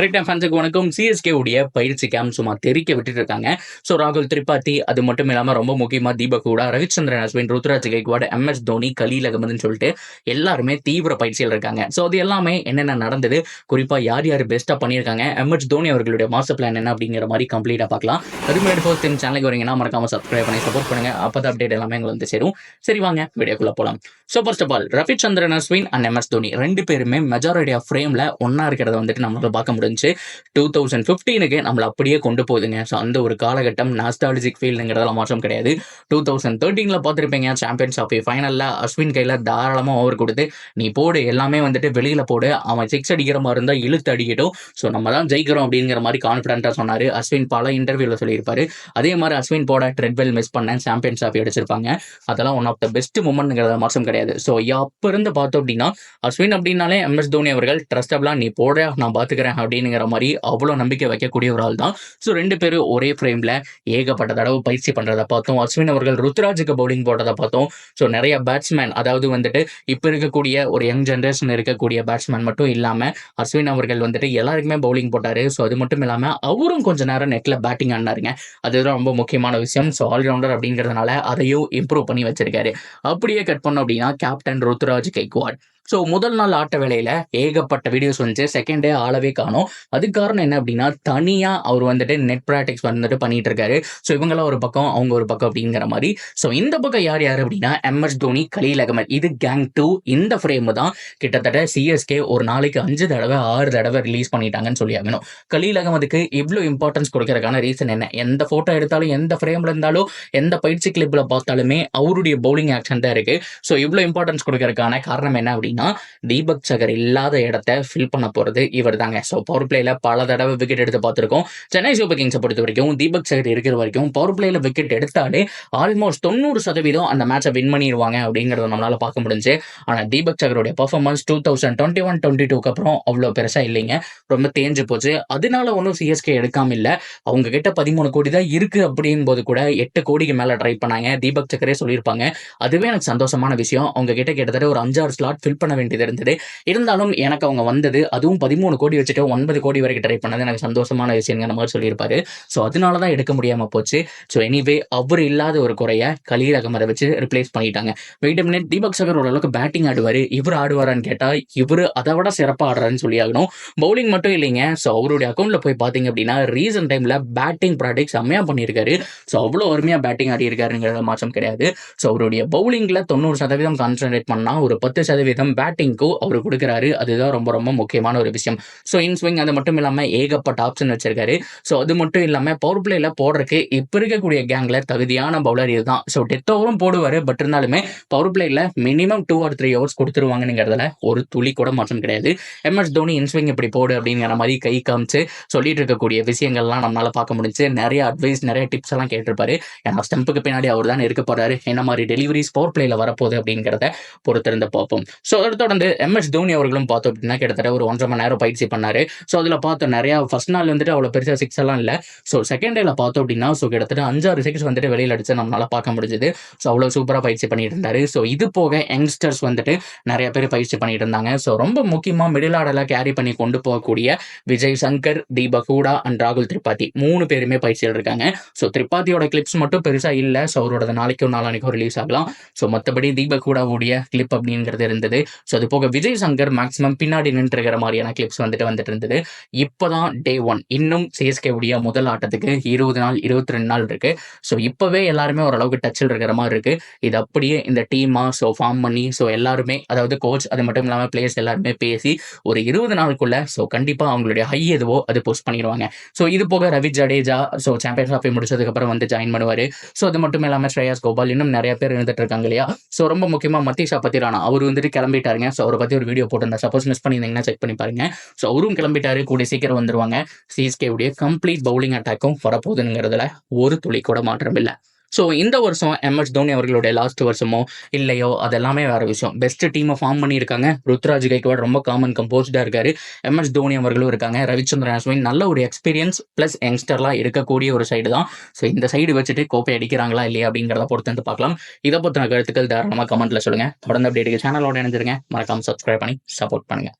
Cricket ஃபேன்ஸுக்கு வணக்கம். CSK உடைய பயிற்சி கேம்ப் சும்மா தெறிக்க விட்டுட்டு இருக்காங்க. ஸோ ராகுல் திரிபாதி, அது மட்டும் இல்லாமல் ரொம்ப முக்கியமாக தீபக் ஹூடா, ரவிச்சந்திரன் அஸ்வின், ருத்ராஜ் கெய்க்வாட், எம்எஸ் தோனி, கலீல் அகமதுன்னு சொல்லிட்டு எல்லாருமே தீவிர பயிற்சியில் இருக்காங்க. ஸோ அது எல்லாமே என்னென்ன நடந்தது, குறிப்பாக யார் யார் பெஸ்ட்டாக பண்ணியிருக்காங்க, எம்எஸ் தோனி அவர்களுடைய மாஸ்டர் பிளான் என்ன அப்படிங்கிற மாதிரி கம்ப்ளீட்டாக பார்க்கலாம். அதுக்கு முன்னாடி ஃபர்ஸ்ட் டைம் சேனலுக்கு வரீங்கன்னா மறக்காம சப்ஸ்கிரைப் பண்ணி சப்போர்ட் பண்ணுங்க. அப்போ தான் அப்டேட் எல்லாமே உங்களுக்கு வந்து சேரும். சரி வாங்க வீடியோக்குள்ள போகலாம். So first of all Ravichandran Ashwin and MS Dhoni ரெண்டு பேருமே மெஜாரிட்டி ஆஃப் ஃப்ரேமில் ஒன்றா இருக்கிறத வந்துட்டு நம்மளால பார்க்க முடிஞ்சு 2015க்கு நம்மளை அப்படியே கொண்டு போகுதுங்க. ஸோ அந்த ஒரு காலகட்டம் நாஸ்டாலஜிக் ஃபீல்டுங்கிறதெல்லாம் மாற்றம் கிடையாது. 2013ல் பார்த்துருப்பீங்க, சாம்பியன்ஸ் ஆஃப் ஃபைனலில் அஸ்வின் கையில் தாராளமாக ஓவர் கொடுத்து நீ போடு எல்லாமே வந்துட்டு வெளியில் போடு, அவன் சிக்ஸ் அடிக்கிற மாதிரி இருந்தால் இழுத்து அடிக்கட்டும், ஸோ நம்ம தான் ஜெயிக்கிறோம் அப்படிங்கிற மாதிரி கான்ஃபிடென்ட்டாக சொன்னார். அஸ்வின் பல இன்டர்வியூவில் சொல்லியிருப்பாரு. அதே மாதிரி அஸ்வின் போட ட்ரெட்வெல் மிஸ் பண்ண சாம்பியன்ஸ் ஆஃப் அடிச்சிருப்பாங்க. அதெல்லாம் ஒன் ஆஃப் த பெஸ்ட் மூமெண்ட்ங்கிறத மாற்றம் கிடையாது. ஸோ அப்போ இருந்து பார்த்தோம் அப்படின்னா அஸ்வின் அப்படின்னாலே எம்எஸ் தோனி அவர்கள் ட்ரஸ்டபிளாக நீ போட நான் பார்த்துக்கிறேன் அப்படிங்கிற மாதிரி அவ்வளோ நம்பிக்கை வைக்கக்கூடிய ஒரு ஆள் தான். ஸோ ரெண்டு பேரும் ஒரே ஃப்ரேமில் ஏகப்பட்ட தடவை பயிற்சி பண்ணுறதை பார்த்தோம். அஸ்வின் அவர்கள் ருத்ராஜுக்கு பவுலிங் போட்டதை பார்த்தோம். ஸோ நிறைய பேட்ஸ்மேன், அதாவது வந்துட்டு இப்போ இருக்கக்கூடிய ஒரு யங் ஜென்ரேஷன் இருக்கக்கூடிய பேட்ஸ்மேன் மட்டும் இல்லாமல் அஸ்வின் அவர்கள் வந்துட்டு எல்லாருக்குமே பவுலிங் போட்டார். ஸோ அது மட்டும் இல்லாமல் அவரும் கொஞ்சம் நேரம் நெட்டில் பேட்டிங் ஆடினாருங்க. அதுதான் ரொம்ப முக்கியமான விஷயம். ஸோ ஆல்ரவுண்டர் அப்படிங்கிறதுனால அதையும் இம்ப்ரூவ் பண்ணி வச்சிருக்காரு. அப்படியே கட் பண்ணோம் அப்படின்னா கேப்டன் ருத்ராஜ் கெய்க்வாட். ஸோ முதல் நாள் ஆட்ட வேலையில் ஏகப்பட்ட வீடியோஸ் வந்துச்சு. செகண்ட் டே ஆளவே காணும். அதுக்கு காரணம் என்ன அப்படின்னா தனியாக அவர் வந்துட்டு நெட் ப்ராக்டிக்ஸ் வந்துட்டு பண்ணிட்டு இருக்காரு. ஸோ இவங்களாம் ஒரு பக்கம் அவங்க ஒரு பக்கம் அப்படிங்கிற மாதிரி. ஸோ இந்த பக்கம் யார் யார் அப்படின்னா எம்எஸ் தோனி, கலீல் அகமது. இது கேங் 2. இந்த ஃப்ரேம் தான் கிட்டத்தட்ட சிஎஸ்கே ஒரு நாளைக்கு 5 தடவை 6 தடவை ரிலீஸ் பண்ணிட்டாங்கன்னு சொல்லி ஆகணும். கலீல் அகமதுக்கு இவ்வளோ இம்பார்ட்டன்ஸ் கொடுக்கறதுக்கான ரீசன் என்ன, எந்த ஃபோட்டோ எடுத்தாலும் எந்த ஃப்ரேமில் இருந்தாலும் எந்த பயிற்சி கிளிப்பில் பார்த்தாலுமே அவருடைய பவுலிங் ஆக்ஷன் தான் இருக்குது. ஸோ இவ்வளோ இம்பார்ட்டன்ஸ் கொடுக்கறதுக்கான காரணம் என்ன அப்படின்னா தீபக் சகர் இல்லாத இடத்தை ஃபில் பண்ண போறது இவர் தாங்க. ஸோ பவர் பிளேல பல தடவை விக்கெட் எடுத்து பார்த்துருக்கோம். சென்னை சூப்பர் கிங்ஸை பொறுத்த வரைக்கும் தீபக் சகர் இருக்கிற வரைக்கும் பவர் பிளேல விக்கெட் எடுத்தாலே ஆல்மோஸ்ட் 90% அந்த மேட்சை வின் பண்ணிடுவாங்க அப்படிங்கிறத நம்மளால பார்க்க முடிஞ்சு. ஆனால் தீபக் சகருடைய பர்ஃபார்மன்ஸ் 2021-22க்கு அப்புறம் அவ்வளோ பெருசா இல்லைங்க, ரொம்ப தேஞ்சு போச்சு. அதனால ஒன்றும் சிஎஸ்கே எடுக்காம இல்லை. அவங்க கிட்ட 13 கோடி தான் இருக்கு அப்படின் போது கூட 8 கோடிக்கு மேல ட்ரை பண்ணாங்க. தீபக் சகரே சொல்லியிருப்பாங்க. அதுவே எனக்கு சந்தோஷமான விஷயம். அவங்க கிட்ட கிட்டத்தட்ட ஒரு 5-6 ஸ்லாட் ஃபில் பண்ண வேண்டியது இருந்தது. இருந்தாலும் எனக்கு அவங்க வந்தது, அதுவும் 13 கோடி வச்சுட்டு 9 கோடி வரைக்கும் ட்ரை பண்ணது எனக்கு சந்தோஷமான விஷயங்கிற மாதிரி சொல்லியிருப்பாரு. ஸோ அதனால தான் எடுக்க முடியாம போச்சு. ஸோ எனிவே அவர் இல்லாத ஒரு குறைய கலீல் அகமதை வச்சு ரிப்ளேஸ் பண்ணிட்டாங்க. வெயிட் மினிட், தீபக் சகர் ஓரளவுக்கு பேட்டிங் ஆடுவார், இவர் ஆடுவாரான்னு கேட்டா இவர் அதை விட சிறப்பாக ஆடுறாருன்னு சொல்லி ஆகணும். பவுலிங் மட்டும் இல்லைங்க. ஸோ அவருடைய அக்கௌண்ட்ல போய் பார்த்தீங்க அப்படின்னா ரீசன்ட் டைம்ல பேட்டிங் ப்ராடக்ட் செம்மையா பண்ணியிருக்காரு. ஸோ அவ்வளோ அருமையா பேட்டிங் ஆடி இருக்காருங்கிறத மாற்றம் கிடையாது. ஸோ அவருடைய பவுலிங்ல 90% கான்சன்ட்ரேட் பண்ணா ஒரு 10% பேட்டிங்க்கு அவர் கொடுக்குறாரு. அதுதான் ரொம்ப ரொம்ப முக்கியமான ஒரு விஷயம். ஸோ இன்ஸ்விங் அது மட்டும் இல்லாமல் ஏகப்பட்ட ஆப்ஷன் வச்சிருக்காரு. ஸோ அது மட்டும் இல்லாமல் பவர் பிளேல போடுறதுக்கு இப்போ இருக்கக்கூடிய கேங்ல தகுதியான பவுலர் இதுதான். ஸோ டெத் ஓவரும் போடுவார். பட் இருந்தாலுமே பவர் பிளேல மினிமம் 2 or 3 hours கொடுத்துருவாங்கிறதுல ஒரு துளி கூட மாற்றம் கிடையாது. எம்எஸ் தோனி இன்ஸ்விங் இப்படி போடு அப்படிங்கிற மாதிரி கை காமிச்சு சொல்லிட்டு இருக்கக்கூடிய விஷயங்கள்லாம் நம்மளால பார்க்க முடிஞ்சு. நிறைய அட்வைஸ், நிறைய டிப்ஸ் எல்லாம் கேட்டிருப்பாரு. ஏன்னா ஸ்டம்புக்கு பின்னாடி அவர் தான் இருக்க போறாரு. என்ன மாதிரி டெலிவரிஸ் பவர் பிளேல வரப்போகுது அப்படிங்கிறத பொறுத்திருந்து பார்ப்போம். ஸோ அதை தொடர்ந்து எம்எஸ் தோனி அவர்களும் பார்த்தோம் அப்படின்னா கிட்டத்தட்ட ஒரு 1.5 மணி நேரம் பயிற்சி பண்ணாரு. ஸோ அதில் பார்த்தோம் நிறையா ஃபர்ஸ்ட் நாள் வந்துட்டு அவ்வளோ பெருசாக சிக்ஸ் எல்லாம் இல்லை. ஸோ செகண்ட் டேல பார்த்தோம் அப்படின்னா ஸோ கிட்டத்தட்ட 5-6 சிக்ஸ் வந்துட்டு வெளியில் அடிச்சு நம்மளால பார்க்க முடிஞ்சது. ஸோ அவ்வளோ சூப்பராக பயிற்சி பண்ணிட்டு இருந்தாரு. ஸோ இது போக யங்ஸ்டர்ஸ் வந்துட்டு நிறைய பேர் பயிற்சி பண்ணிட்டு இருந்தாங்க. ஸோ ரொம்ப முக்கியமாக மிடில் ஆர்டரில் கேரி பண்ணி கொண்டு போகக்கூடிய விஜய் சங்கர், தீபக் ஹூடா அண்ட் ராகுல் திரிபாதி 3 பேருமே பயிற்சியில் இருக்காங்க. ஸோ திரிபாதியோட கிளிப்ஸ் மட்டும் பெருசாக இல்லை. ஸோ அவரோட நாளைக்கும் நாளானிக்கும் ரிலீஸ் ஆகலாம். ஸோ மற்றபடி தீபக் ஹூடாவுடைய கிளிப் அப்படிங்கிறது இருந்தது. ஸோ அது போக விஜய் சங்கர் மேக்ஸிமம் பின்னாடி நின்றுகிற மாதிரியான கிளிப்ஸ் வந்துட்டு இருந்தது. இப்போதான் டே 1. இன்னும் சிஎஸ்கே உடைய முதல் ஆட்டத்துக்கு 20 நாள் 22 நாள் இருக்கு. ஸோ இப்போவே எல்லாருமே ஓரளவுக்கு டச்சில் இருக்கிற மாதிரி இருக்கு. இது அப்படியே இந்த டீமா ஸோ ஃபார்ம் பண்ணி ஸோ எல்லாருமே, அதாவது கோச் அது மட்டும் இல்லாமல் பிளேயர்ஸ் எல்லாருமே பேசி ஒரு 20 நாளுக்குள்ள ஸோ கண்டிப்பாக அவங்களுடைய ஹை எதுவோ அது போஸ்ட் பண்ணிடுவாங்க. ஸோ இது போக Ravi Jadeja so champions of முடிச்சதுக்கப்புறம் வந்து ஜாயின் பண்ணுவார். ஸோ அது மட்டும் இல்லாமல் ஸ்ரேயாஸ் கோபால், இன்னும் நிறைய பேர் இருந்துட்டு இருக்காங்க இல்லையா. ஸோ ரொம்ப முக்கியமாக மத்தீஷா பத்திரானா அவர் வந்துட்டு கிளம்பிட்டாருங்க. ஸோ அவரை பற்றி ஒரு வீடியோ போட்டிருந்தேன். சப்போஸ் மிஸ் பண்ணியிருந்தீங்கன்னா செக் பண்ணி பாருங்க. ஸோ அவரும் கிளம்பிட்டாரு. கூடிய சீக்கிரம் வந்துருவாங்க. சிஎஸ்கே உடைய கம்ப்ளீட் பவுலிங் அட்டாக்கும் வரப்போகுதுங்கிறதுல ஒரு துளி கூட மாற்றம் இல்லை. ஸோ இந்த வருஷம் எம்எஸ் தோனி அவர்களுடைய லாஸ்ட் வருஷமோ இல்லையோ அதெல்லாமே வேற விஷயம். பெஸ்ட் டீமை ஃபார்ம் பண்ணியிருக்காங்க. ருத்ராஜ் கெய்க்வாட் ரொம்ப காமன் கம்போஸ்டாக இருக்காரு. எம்எஸ் தோனி அவர்களும் இருக்காங்க. ரவிச்சந்திரன் அஸ்வின் நல்ல ஒரு எக்ஸ்பீரியன்ஸ் பிளஸ் யங்ஸ்டர்லாம் இருக்கக்கூடிய ஒரு சைடு தான். ஸோ இந்த சைடு வச்சுட்டு கோப்பை அடிக்கிறாங்களா இல்லையா அப்படிங்கிறத பொறுத்து வந்து பார்க்கலாம். இதை பற்றின கருத்துக்கள் தாராளமாக கமெண்ட்ல சொல்லுங்க. தொடர்ந்து அப்டேட்டுக்கு சேனலோட இணைஞ்சிருங்க. மறக்காம சப்ஸ்கிரைப் பண்ணி சப்போர்ட் பண்ணுங்க.